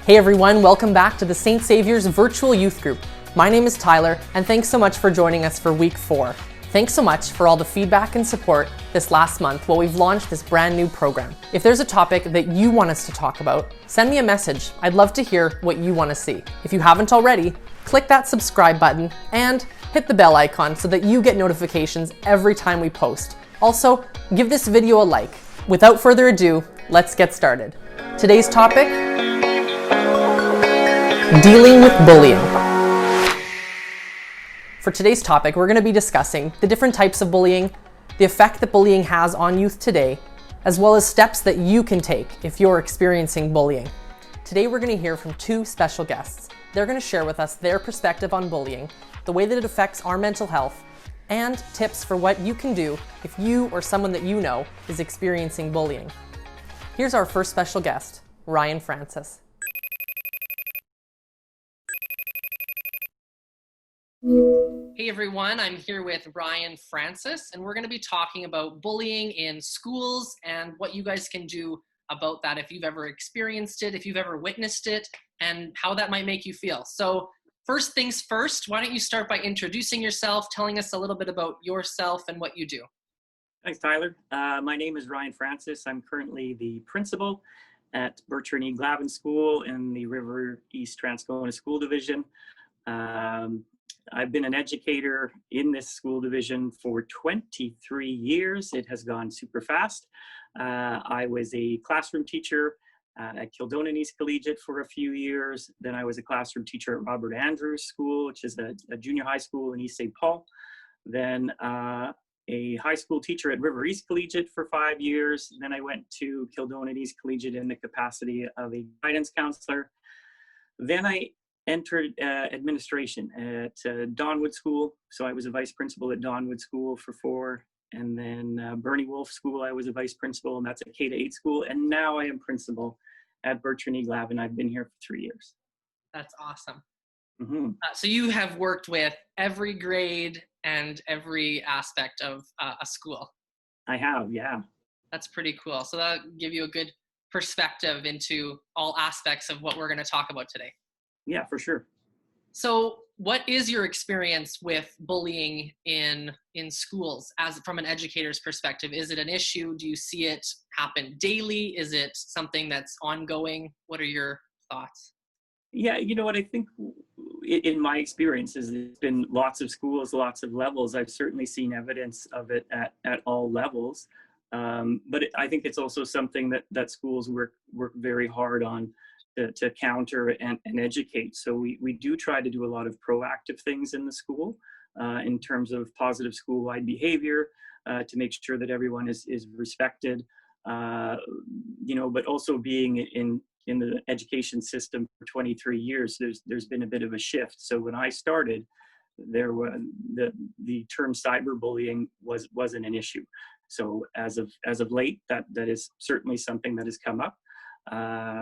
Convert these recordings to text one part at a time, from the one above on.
Hey everyone, welcome back to the St. Saviour's virtual youth group. My name is Tyler, and thanks so much for joining us for week 4. Thanks so much for all the feedback and support this last month while we've launched this brand new program. If there's a topic that you want us to talk about, send me a message. I'd love to hear what you want to see. If you haven't already, click that subscribe button and hit the bell icon so that you get notifications every time we post. Also, give this video a like. Without further ado, let's get started. Today's topic: dealing with bullying. For today's topic, we're going to be discussing the different types of bullying, the effect that bullying has on youth today, as well as steps that you can take if you're experiencing bullying. Today, we're going to hear from 2 special guests. They're going to share with us their perspective on bullying, the way that it affects our mental health, and tips for what you can do if you or someone that you know is experiencing bullying. Here's our first special guest, Ryan Francis. Hey everyone, I'm here with Ryan Francis, and we're going to be talking about bullying in schools and what you guys can do about that if you've ever experienced it, if you've ever witnessed it, and how that might make you feel. So first things first, why don't you start by introducing yourself, telling us a little bit about yourself and what you do. Thanks, Tyler. My name is Ryan Francis. I'm currently the principal at Bertrand E. Glavin School in the River East Transcona School Division. I've been an educator in this school division for 23 years. It has gone super fast. I was a classroom teacher at Kildonan East Collegiate for a few years. Then I was a classroom teacher at Robert Andrews School, which is a junior high school in East St. Paul. Then a high school teacher at River East Collegiate for 5 years. Then I went to Kildonan East Collegiate in the capacity of a guidance counselor. Then I entered administration at Donwood School. So I was a vice principal at Donwood School for 4. And then Bernie Wolf School, I was a vice principal, and that's a K-8 school. And now I am principal at Bertrand E. Glavin. I've been here for 3 years. That's awesome. Mm-hmm. So you have worked with every grade and every aspect of a school. I have, yeah. That's pretty cool. So that'll give you a good perspective into all aspects of what we're going to talk about today. Yeah, for sure. So what is your experience with bullying in schools as from an educator's perspective? Is it an issue? Do you see it happen daily? Is it something that's ongoing? What are your thoughts? Yeah, you know what, I think in my experiences, there's been lots of schools, lots of levels. I've certainly seen evidence of it at all levels. But I think it's also something that schools work very hard on to counter and educate. So we do try to do a lot of proactive things in the school in terms of positive school-wide behavior to make sure that everyone is respected, but also being in the education system for 23 years, there's been a bit of a shift. So when I started, there was the term cyberbullying wasn't an issue. So as of late, that is certainly something that has come up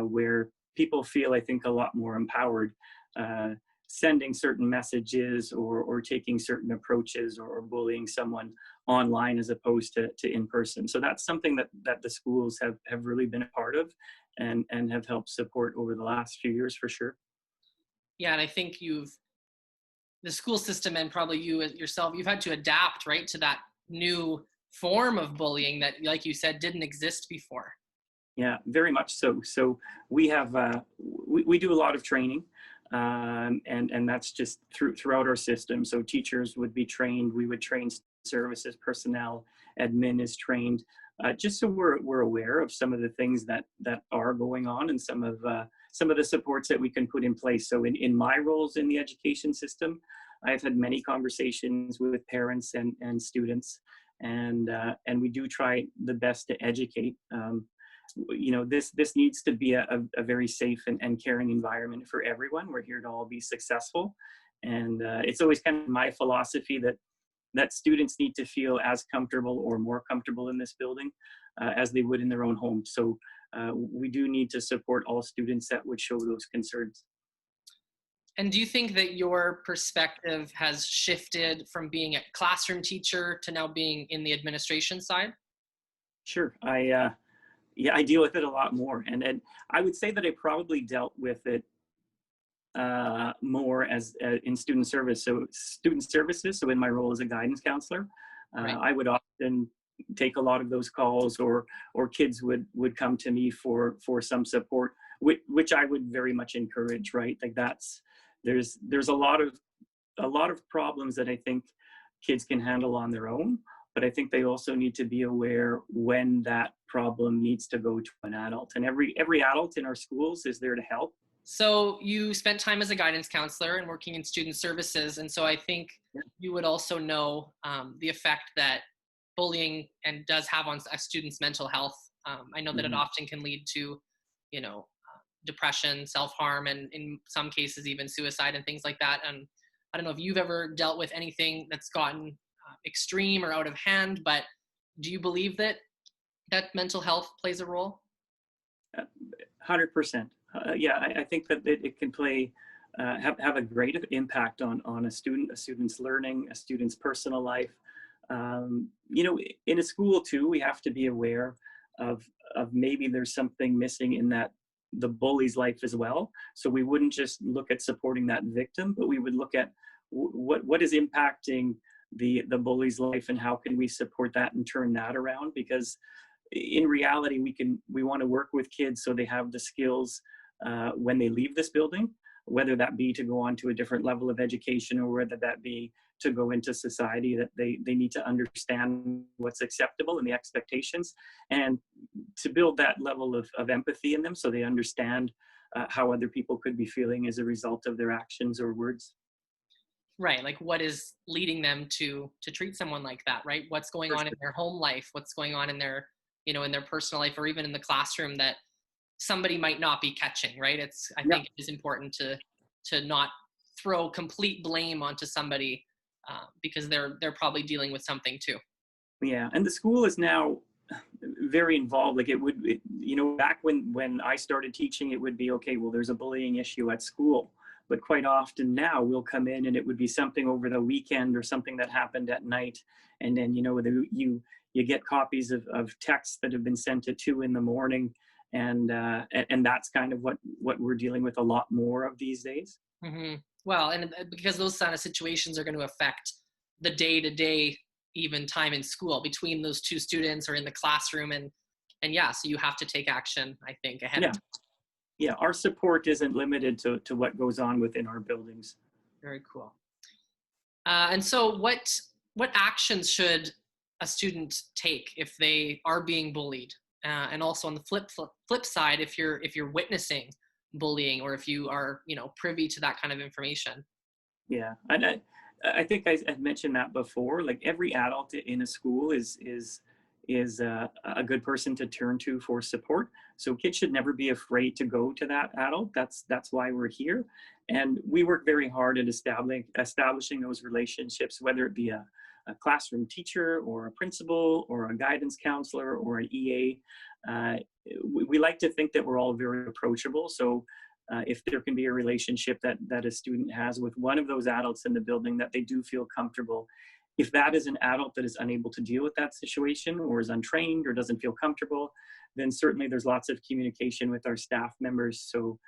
where people feel, I think, a lot more empowered sending certain messages or taking certain approaches or bullying someone online as opposed to in person. So that's something that the schools have really been a part of and have helped support over the last few years for sure. Yeah, and I think the school system and probably you yourself, you've had to adapt, right, to that new form of bullying that, like you said, didn't exist before. Yeah, very much so. So we have we do a lot of training, and that's just throughout our system. So teachers would be trained. We would train services personnel. Admin is trained, just so we're aware of some of the things that are going on and some of the supports that we can put in place. So in my roles in the education system, I've had many conversations with parents and students, and we do try the best to educate. This needs to be a very safe and caring environment for everyone. We're here to all be successful. And it's always kind of my philosophy that students need to feel as comfortable or more comfortable in this building as they would in their own home. So we do need to support all students that would show those concerns. And do you think that your perspective has shifted from being a classroom teacher to now being in the administration side? Sure. Yeah, I deal with it a lot more. And I would say that I probably dealt with it more as in student service. So student services. So in my role as a guidance counselor, Right. I would often take a lot of those calls, or kids would come to me for some support, which I would very much encourage. Right, like there's a lot of problems that I think kids can handle on their own, but I think they also need to be aware when that problem needs to go to an adult. And every adult in our schools is there to help. So you spent time as a guidance counselor and working in student services, and so I think Yeah. you would also know the effect that bullying and does have on a student's mental health. I know that it Mhm. often can lead to, depression, self-harm, and in some cases even suicide and things like that. And I don't know if you've ever dealt with anything that's gotten extreme or out of hand, but do you believe that mental health plays a role? 100%. Yeah, I think that it can play have a great impact on a student's learning, a student's personal life. In a school too, we have to be aware of maybe there's something missing in that the bully's life as well. So we wouldn't just look at supporting that victim, but we would look at what is impacting the bully's life, and how can we support that and turn that around. Because in reality, we want to work with kids so they have the skills when they leave this building, whether that be to go on to a different level of education, or whether that be to go into society, that they need to understand what's acceptable and the expectations, and to build that level of empathy in them so they understand how other people could be feeling as a result of their actions or words. Right, like what is leading them to treat someone like that, right? What's going For on in sure. their home life? What's going on in their, in their personal life, or even in the classroom that somebody might not be catching, right? I Yeah. think it is important to not throw complete blame onto somebody because they're probably dealing with something too. Yeah, and the school is now very involved. Like back when I started teaching, it would be okay. Well, there's a bullying issue at school, but quite often now we'll come in and it would be something over the weekend or something that happened at night, and then you get copies of texts that have been sent at 2 a.m, and that's kind of what we're dealing with a lot more of these days. Hmm. Well, and because those kind of situations are going to affect the day to day, even time in school between those two students or in the classroom, and yeah, so you have to take action, I think, ahead of Yeah, time. yeah. Our support isn't limited to what goes on within our buildings. Very cool. And so, what actions should a student take if they are being bullied? And also on the flip side, if you're witnessing bullying, or if you are privy to that kind of information. Yeah, and I think I've mentioned that before. Like every adult in a school is a good person to turn to for support. So kids should never be afraid to go to that adult. That's why we're here, and we work very hard at establishing those relationships, whether it be a classroom teacher or a principal or a guidance counselor or an EA. We like to think that we're all very approachable. So if there can be a relationship that a student has with one of those adults in the building, that they do feel comfortable. If that is an adult that is unable to deal with that situation, or is untrained, or doesn't feel comfortable, then certainly there's lots of communication with our staff members. So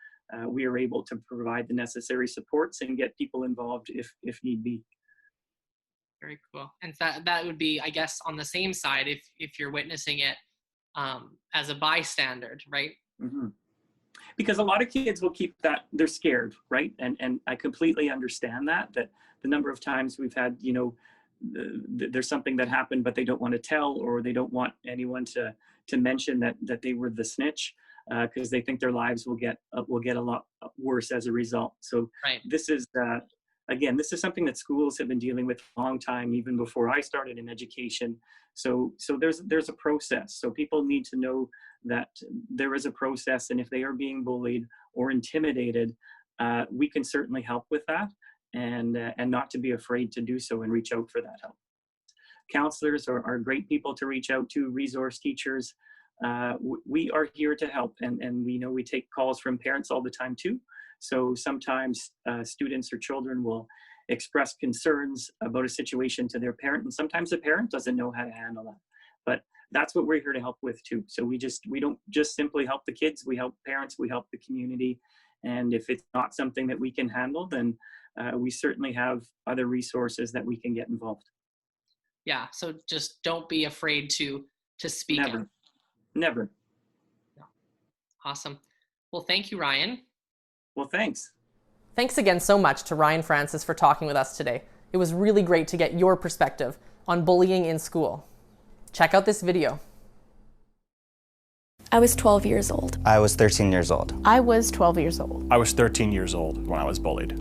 we are able to provide the necessary supports and get people involved if need be. Very cool. And that would be, I guess, on the same side, if you're witnessing it as a bystander, right? Mm-hmm. Because a lot of kids will keep that, they're scared, right? And I completely understand that the number of times we've had, there's something that happened but they don't want to tell, or they don't want anyone to mention that they were the snitch, because they think their lives will get a lot worse as a result. So Right. this is again, this is something that schools have been dealing with a long time, even before I started in education. So there's a process. So people need to know that there is a process, and if they are being bullied or intimidated, we can certainly help with that, and not to be afraid to do so and reach out for that help. Counselors are great people to reach out to, resource teachers. We are here to help, and we know we take calls from parents all the time too. So sometimes students or children will express concerns about a situation to their parent, and sometimes the parent doesn't know how to handle that. But that's what we're here to help with too. So we don't just simply help the kids, we help parents, we help the community. And if it's not something that we can handle, then we certainly have other resources that we can get involved. Yeah, so just don't be afraid to speak up. Never. No. Awesome. Well, thank you, Ryan. Well, thanks. Thanks again so much to Ryan Francis for talking with us today. It was really great to get your perspective on bullying in school. Check out this video. I was 12 years old. I was 13 years old. I was 12 years old. I was 13 years old when I was bullied.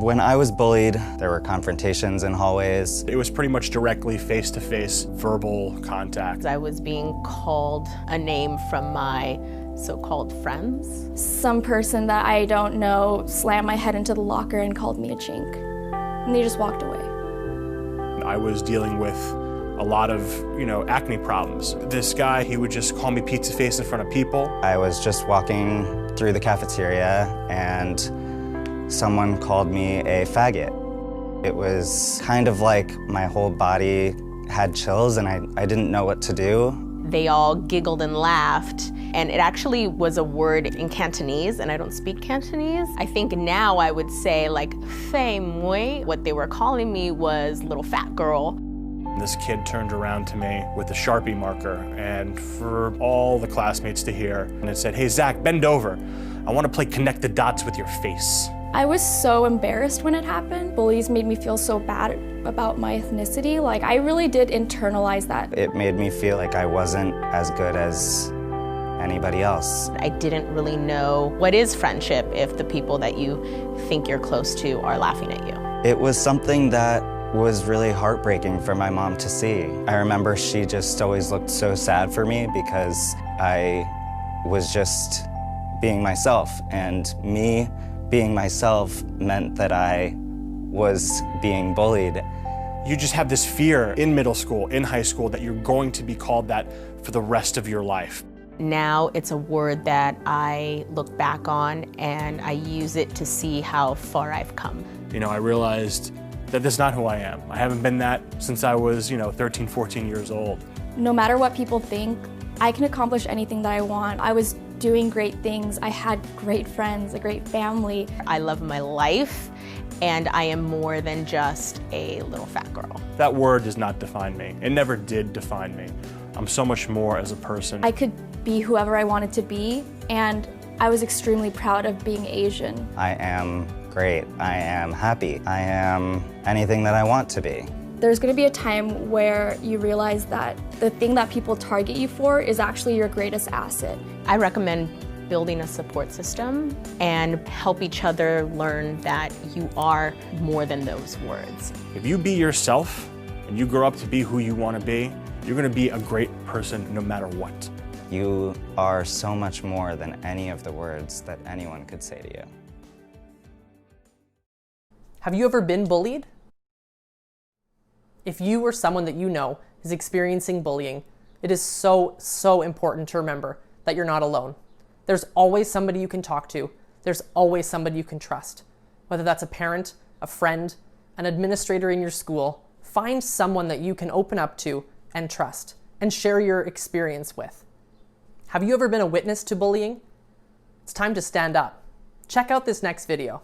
When I was bullied, there were confrontations in hallways. It was pretty much directly face-to-face verbal contact. I was being called a name from my so-called friends. Some person that I don't know slammed my head into the locker and called me a chink. And they just walked away. I was dealing with a lot of, acne problems. This guy, he would just call me pizza face in front of people. I was just walking through the cafeteria and someone called me a faggot. It was kind of like my whole body had chills and I didn't know what to do. They all giggled and laughed, and it actually was a word in Cantonese, and I don't speak Cantonese. I think now I would say like, "Fei mui." What they were calling me was little fat girl. This kid turned around to me with a Sharpie marker, and for all the classmates to hear, and it said, "Hey, Zach, bend over. I want to play connect the dots with your face." I was so embarrassed when it happened. Bullies made me feel so bad about my ethnicity. Like, I really did internalize that. It made me feel like I wasn't as good as anybody else. I didn't really know what is friendship if the people that you think you're close to are laughing at you. It was something that was really heartbreaking for my mom to see. I remember she just always looked so sad for me because I was just being myself, and me being myself meant that I was being bullied. You just have this fear in middle school, in high school, that you're going to be called that for the rest of your life. Now it's a word that I look back on and I use it to see how far I've come. I realized that that's not who I am. I haven't been that since I was, 13, 14 years old. No matter what people think, I can accomplish anything that I want. I was doing great things. I had great friends, a great family. I love my life, and I am more than just a little fat girl. That word does not define me. It never did define me. I'm so much more as a person. I could be whoever I wanted to be, and I was extremely proud of being Asian. I am great. I am happy. I am anything that I want to be. There's going to be a time where you realize that the thing that people target you for is actually your greatest asset. I recommend building a support system and help each other learn that you are more than those words. If you be yourself and you grow up to be who you want to be, you're going to be a great person no matter what. You are so much more than any of the words that anyone could say to you. Have you ever been bullied? If you or someone that you know is experiencing bullying, it is so important to remember that you're not alone. There's always somebody you can talk to. There's always somebody you can trust. Whether that's a parent, a friend, an administrator in your school, find someone that you can open up to and trust and share your experience with. Have you ever been a witness to bullying? It's time to stand up. Check out this next video.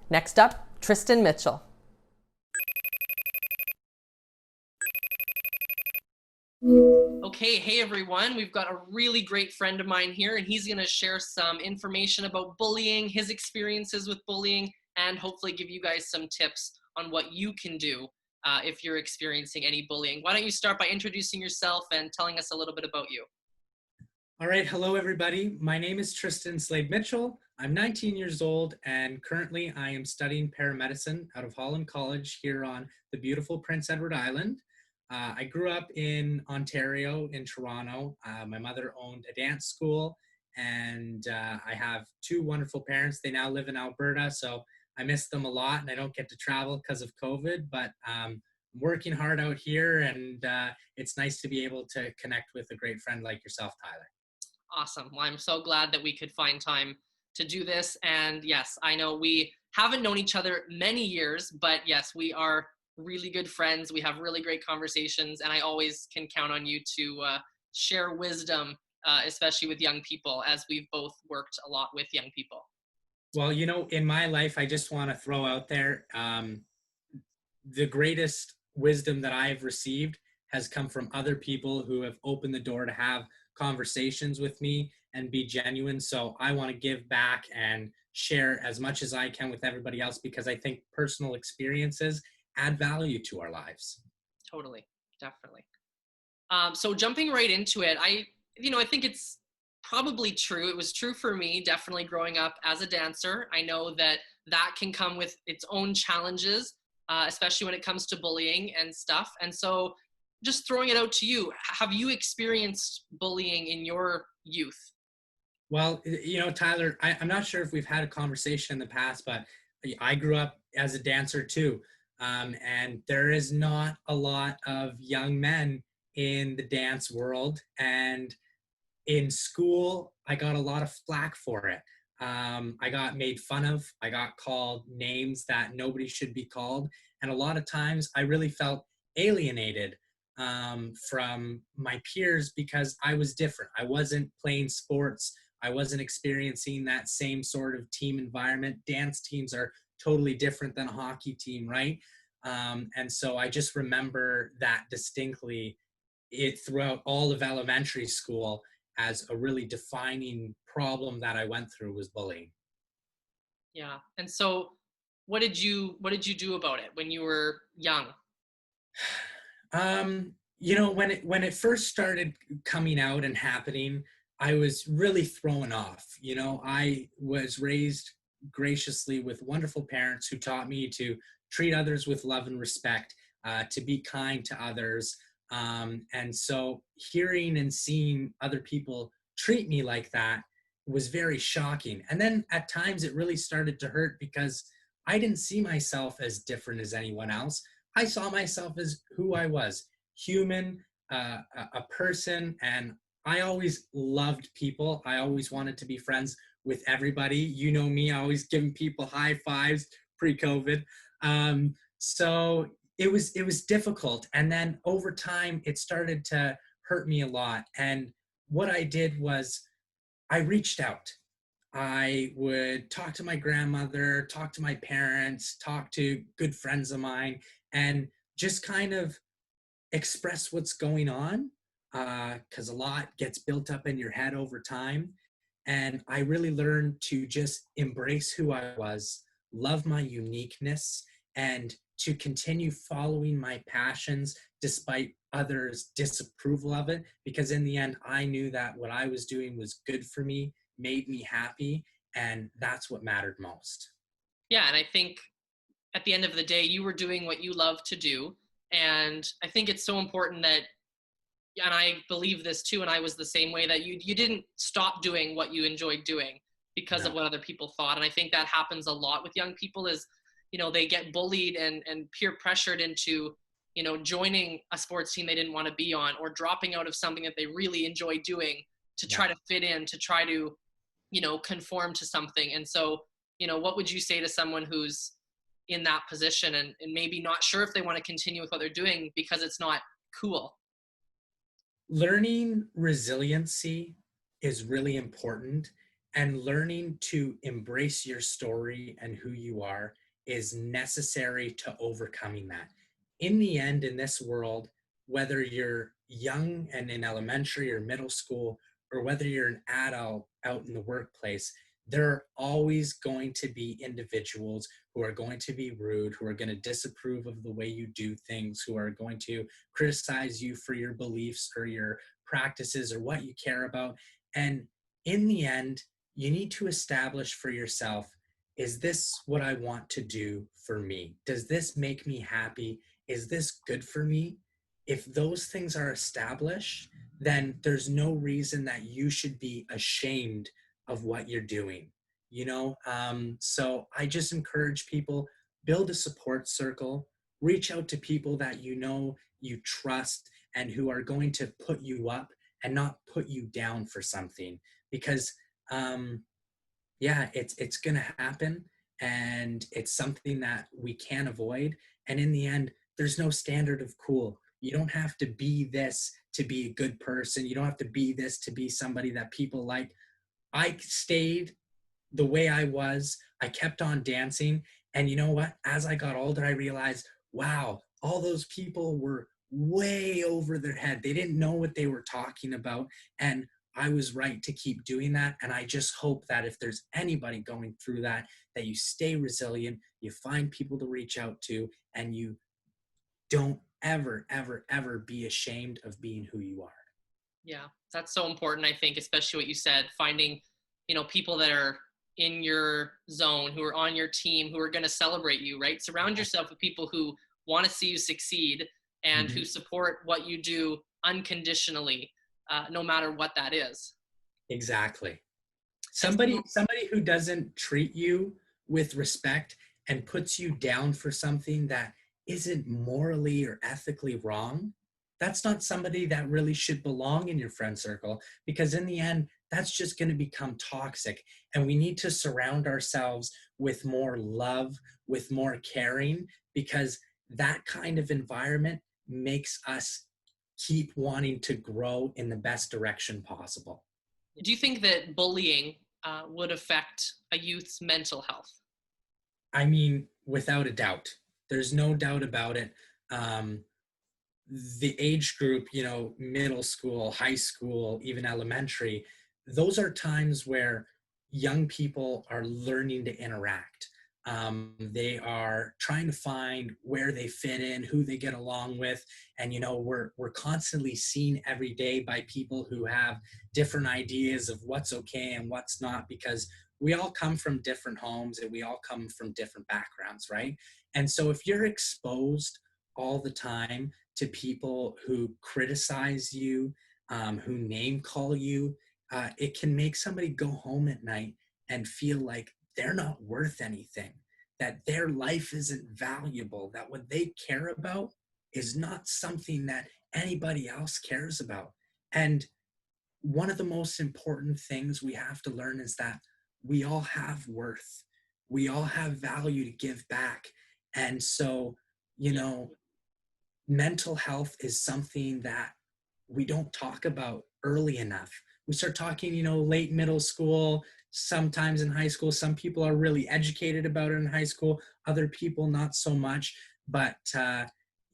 Next up, Tristan Mitchell. Okay, hey everyone. We've got a really great friend of mine here, and he's going to share some information about bullying, his experiences with bullying, and hopefully give you guys some tips on what you can do if you're experiencing any bullying. Why don't you start by introducing yourself and telling us a little bit about you? All right, hello everybody. My name is Tristan Slade Mitchell. I'm 19 years old, and currently I am studying paramedicine out of Holland College here on the beautiful Prince Edward Island. I grew up in Ontario, in Toronto. My mother owned a dance school, and I have two wonderful parents. They now live in Alberta, so I miss them a lot, and I don't get to travel because of COVID, but I'm working hard out here, and it's nice to be able to connect with a great friend like yourself, Tyler. Awesome. Well, I'm so glad that we could find time to do this. And yes, I know we haven't known each other many years, but yes, we are really good friends. We have really great conversations, and I always can count on you to share wisdom, especially with young people, as we've both worked a lot with young people. Well, you know, in my life, I just want to throw out there, the greatest wisdom that I've received has come from other people who have opened the door to have conversations with me and be genuine. So I want to give back and share as much as I can with everybody else, because I think personal experiences add value to our lives. Totally, definitely. So jumping right into it, I think it's probably true. It was true for me, definitely growing up as a dancer. I know that can come with its own challenges, especially when it comes to bullying and stuff. And so just throwing it out to you, have you experienced bullying in your youth? Well, you know, Tyler, I'm not sure if we've had a conversation in the past, but I grew up as a dancer too. And there is not a lot of young men in the dance world. And in school, I got a lot of flack for it. I got made fun of. I got called names that nobody should be called. And a lot of times I really felt alienated from my peers because I was different. I wasn't playing sports. I wasn't experiencing that same sort of team environment. Dance teams are totally different than a hockey team, right? And so I just remember that distinctly throughout all of elementary school as a really defining problem that I went through was bullying. Yeah. And so what did you do about it when you were young? You know, when it first started coming out and happening, I was really thrown off. You know, I was raised graciously with wonderful parents who taught me to treat others with love and respect, to be kind to others. And so hearing and seeing other people treat me like that was very shocking. And then at times it really started to hurt because I didn't see myself as different as anyone else. I saw myself as who I was, human, a person, and I always loved people. I always wanted to be friends with everybody. You know me, I always giving people high fives pre-COVID. So it was difficult. And then over time, it started to hurt me a lot. And what I did was I reached out. I would talk to my grandmother, talk to my parents, talk to good friends of mine, and just kind of express what's going on, because a lot gets built up in your head over time. And I really learned to just embrace who I was, love my uniqueness, and to continue following my passions despite others' disapproval of it. Because in the end, I knew that what I was doing was good for me, made me happy, and that's what mattered most. Yeah, and I think at the end of the day, you were doing what you love to do. And I think it's so important that, and I believe this too, and I was the same way, that you didn't stop doing what you enjoyed doing because of what other people thought. And I think that happens a lot with young people is, you know, they get bullied and peer pressured into, you know, joining a sports team they didn't want to be on, or dropping out of something that they really enjoy doing to try to fit in, to try to, you know, conform to something. And so, you know, what would you say to someone who's in that position and maybe not sure if they want to continue with what they're doing because it's not cool? Learning resiliency is really important. And learning to embrace your story and who you are is necessary to overcoming that. In the end, in this world, whether you're young and in elementary or middle school, or whether you're an adult out in the workplace, there are always going to be individuals who are going to be rude, who are going to disapprove of the way you do things, who are going to criticize you for your beliefs or your practices or what you care about. And in the end, you need to establish for yourself, is this what I want to do for me? Does this make me happy? Is this good for me? If those things are established, then there's no reason that you should be ashamed of what you're doing. So I just encourage people, build a support circle, reach out to people that you trust and who are going to put you up and not put you down for something, because it's going to happen, and it's something that we can't avoid. And in the end, there's no standard of cool. You don't have to be this to be a good person. You don't have to be this to be somebody that people like. I stayed the way I was. I kept on dancing. And you know what? As I got older, I realized, wow, all those people were way over their head. They didn't know what they were talking about. And I was right to keep doing that. And I just hope that if there's anybody going through that you stay resilient, you find people to reach out to, and you don't ever, ever, ever be ashamed of being who you are. Yeah, that's so important, I think, especially what you said, finding, people that are in your zone, who are on your team, who are going to celebrate you, right? Surround yourself with people who want to see you succeed and who support what you do unconditionally, no matter what that is. Exactly. Somebody who doesn't treat you with respect and puts you down for something that isn't morally or ethically wrong, that's not somebody that really should belong in your friend circle, because in the end, that's just going to become toxic. And we need to surround ourselves with more love, with more caring, because that kind of environment makes us keep wanting to grow in the best direction possible. Do you think that bullying would affect a youth's mental health? I mean, without a doubt. There's no doubt about it. The age group, middle school, high school, even elementary, those are times where young people are learning to interact. They are trying to find where they fit in, who they get along with. And, we're constantly seen every day by people who have different ideas of what's okay and what's not, because we all come from different homes and we all come from different backgrounds, right? And so if you're exposed all the time to people who criticize you, who name call you, it can make somebody go home at night and feel like they're not worth anything, that their life isn't valuable, that what they care about is not something that anybody else cares about. And one of the most important things we have to learn is that we all have worth. We all have value to give back. And so, mental health is something that we don't talk about early enough. We start talking, late middle school, sometimes in high school. Some people are really educated about it in high school, other people not so much. But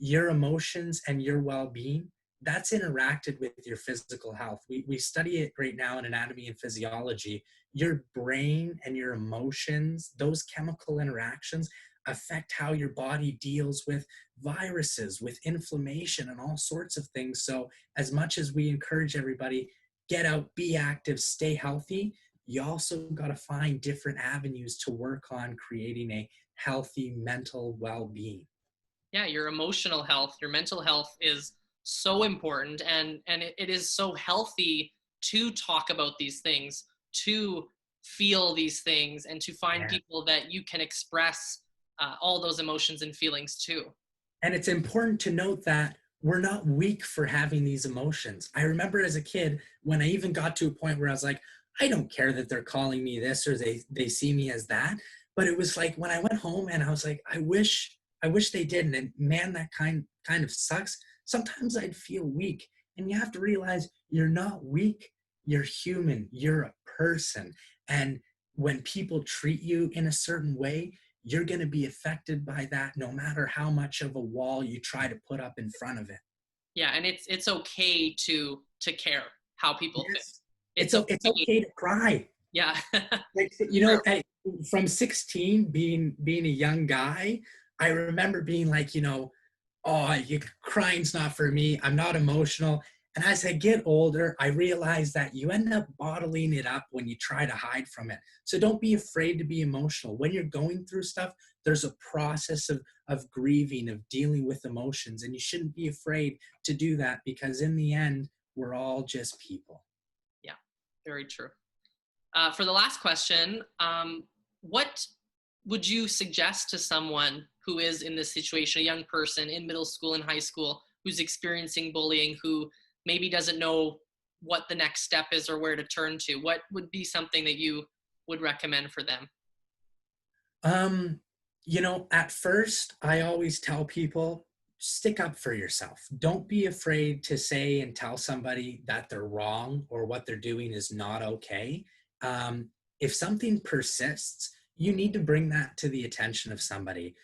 your emotions and your well-being, that's interacted with your physical health. We study it right now in anatomy and physiology. Your brain and your emotions, those chemical interactions affect how your body deals with viruses, with inflammation and all sorts of things. So as much as we encourage everybody, get out, be active, stay healthy, you also got to find different avenues to work on creating a healthy mental well-being. Yeah, your emotional health, your mental health is so important, and it is so healthy to talk about these things, to feel these things, and to find people that you can express all those emotions and feelings to. And it's important to note that we're not weak for having these emotions. I remember as a kid, when I even got to a point where I was like, I don't care that they're calling me this or they see me as that. But it was like when I went home and I was like, I wish they didn't. And man, that kind of sucks. Sometimes I'd feel weak. And you have to realize you're not weak. You're human. You're a person. And when people treat you in a certain way, you're going to be affected by that no matter how much of a wall you try to put up in front of it. Yeah, and it's okay to care how people feel. Yes. It's okay to cry. Yeah. Like, you know, from 16, being a young guy, I remember being like, you know, oh, crying's not for me. I'm not emotional. And as I get older, I realize that you end up bottling it up when you try to hide from it. So don't be afraid to be emotional. When you're going through stuff, there's a process of grieving, of dealing with emotions. And you shouldn't be afraid to do that, because in the end, we're all just people. Yeah, very true. For the last question, what would you suggest to someone who is in this situation, a young person in middle school and high school who's experiencing bullying, who maybe doesn't know what the next step is or where to turn to? What would be something that you would recommend for them? You know, at first, I always tell people, stick up for yourself. Don't be afraid to say and tell somebody that they're wrong or what they're doing is not okay. If something persists, you need to bring that to the attention of somebody.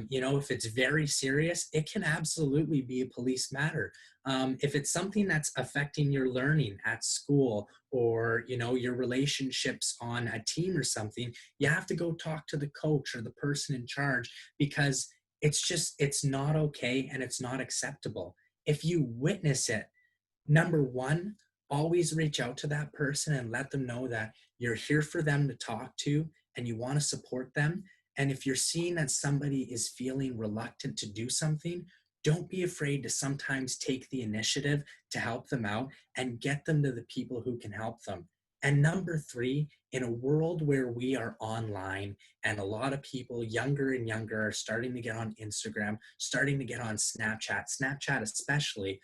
You know, if it's very serious, it can absolutely be a police matter. If it's something that's affecting your learning at school, or, you know, your relationships on a team or something, you have to go talk to the coach or the person in charge, because it's not okay and it's not acceptable. If you witness it, number one, always reach out to that person and let them know that you're here for them to talk to and you want to support them. And if you're seeing that somebody is feeling reluctant to do something, don't be afraid to sometimes take the initiative to help them out and get them to the people who can help them. And number three, in a world where we are online and a lot of people younger and younger are starting to get on Instagram, starting to get on Snapchat especially,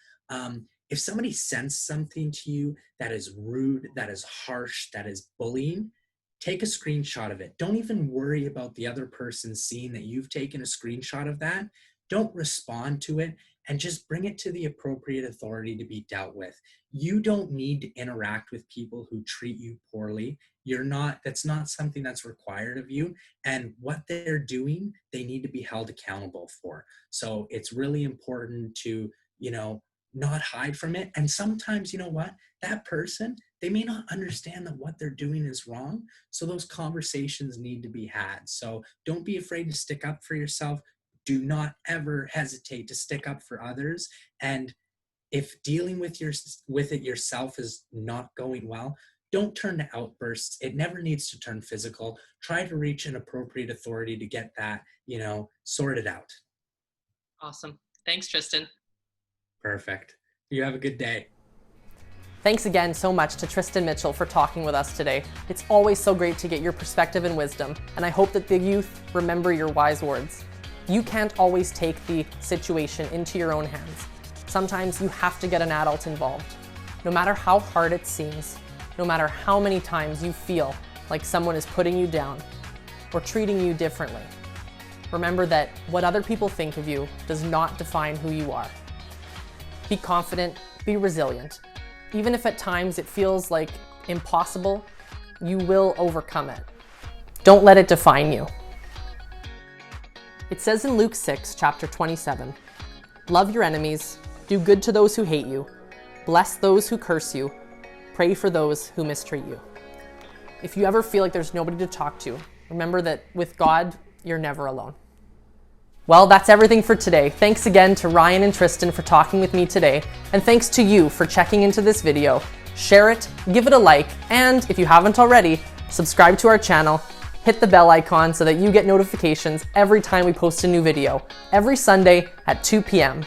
if somebody sends something to you that is rude, that is harsh, that is bullying, take a screenshot of it. Don't even worry about the other person seeing that you've taken a screenshot of that. Don't respond to it, and just bring it to the appropriate authority to be dealt with. You don't need to interact with people who treat you poorly. That's not something that's required of you. And what they're doing, they need to be held accountable for. So it's really important to, you know, not hide from it. And sometimes, you know what, that person, they may not understand that what they're doing is wrong. So those conversations need to be had. So don't be afraid to stick up for yourself. Do not ever hesitate to stick up for others. And if dealing with it yourself is not going well, don't turn to outbursts. It never needs to turn physical. Try to reach an appropriate authority to get that, you know, sorted out. Awesome. Thanks, Tristan. Perfect. You have a good day. Thanks again so much to Tristan Mitchell for talking with us today. It's always so great to get your perspective and wisdom, and I hope that the youth remember your wise words. You can't always take the situation into your own hands. Sometimes you have to get an adult involved. No matter how hard it seems, no matter how many times you feel like someone is putting you down or treating you differently, remember that what other people think of you does not define who you are. Be confident, be resilient. Even if at times it feels like impossible, you will overcome it. Don't let it define you. It says in Luke 6, chapter 27, "Love your enemies, do good to those who hate you, bless those who curse you, pray for those who mistreat you." If you ever feel like there's nobody to talk to, remember that with God, you're never alone. Well, that's everything for today. Thanks again to Ryan and Tristan for talking with me today, and thanks to you for checking into this video. Share it, give it a like, and if you haven't already, subscribe to our channel. Hit the bell icon so that you get notifications every time we post a new video, every Sunday at 2 p.m.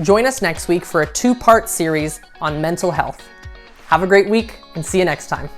Join us next week for a 2-part series on mental health. Have a great week and see you next time.